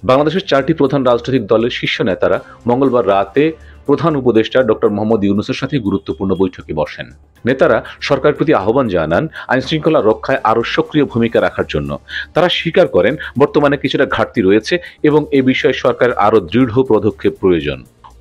বাংলাদেশের 4টি প্রধান রাজনৈতিক দলের শীর্ষ নেতারা মঙ্গলবার রাতে প্রধান উপদেষ্টা ডক্টর মোহাম্মদ ইউনূসের সাথে গুরুত্বপূর্ণ বৈঠকে বসেন। নেতারা সরকারের প্রতি আহ্বান জানান আইনশৃঙ্খলা রক্ষায় আরও সক্রিয় ভূমিকা রাখার জন্য। তারা স্বীকার করেন বর্তমানে কিছুটা ঘাটতি রয়েছে এবং এ বিষয়ে সরকারের আরও দৃঢ় পদক্ষেপ প্রয়োজন।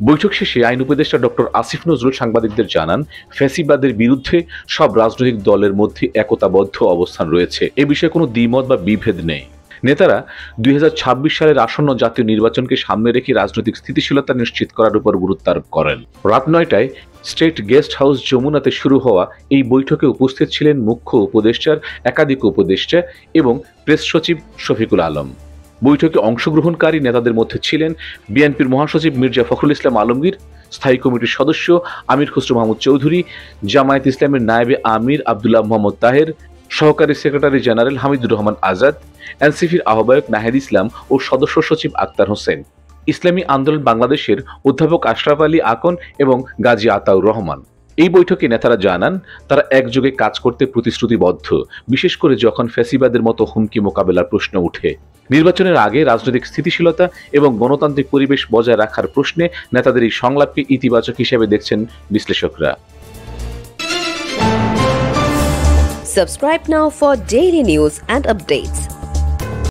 বৈঠক শেষে আইন উপদেষ্টা ডক্টর আসিফ নজরুল সাংবাদিকদের জানান, ফ্যাসিবাদের বিরুদ্ধে সব রাজনৈতিক দলের মধ্যে একতাবদ্ধ অবস্থান রয়েছে। এ বিষয়ে কোনো দ্বিমত বা বিভেদ নেই। নেতারা 2026 সালের আসন্ন জাতীয় নির্বাচনকে সামনে রেখে রাজনৈতিক স্থিতিশীলতা নিশ্চিত করার উপর গুরুত্ব আরোপ করেন। রাত 9টায় স্টেট গেস্ট হাউস যমুনাতে শুরু হওয়া এই বৈঠকে উপস্থিত ছিলেন মুখ্য উপদেষ্টার একাধিক উপদেষ্টা এবং প্রেস সচিব শফিকুল আলম। বৈঠকে অংশগ্রহণকারী নেতাদের মধ্যে ছিলেন বিএনপির মহাসচিব মির্জা ফখরুল ইসলাম আলমগীর, স্থায়ী কমিটির সদস্য আমির খসরু মাহমুদ চৌধুরী, জামায়াত ইসলামের নায়েবে আমির আব্দুল্লাহ মোহাম্মদ তাহের, সহকারী সেক্রেটারি জেনারেল হামিদুর রহমান আজাদ, এনসিপির আহ্বায়ক নাহিদ ইসলাম ও সদস্য সচিব আক্তার হোসেন, ইসলামী আন্দোলন বাংলাদেশের অধ্যাপক আশরাফ আলী আকন এবং গাজী আতাউর রহমান। এই বৈঠকে নেতারা জানান তারা একযোগে কাজ করতে প্রতিশ্রুতিবদ্ধ, বিশেষ করে যখন ফ্যাসিবাদের মতো হুমকি মোকাবেলার প্রশ্ন ওঠে। নির্বাচনের আগে রাজনৈতিক স্থিতিশীলতা এবং গণতান্ত্রিক পরিবেশ বজায় রাখার প্রশ্নে নেতাদের এই সংলাপকে ইতিবাচক হিসেবে দেখছেন বিশ্লেষকরা। Subscribe now for daily news and updates.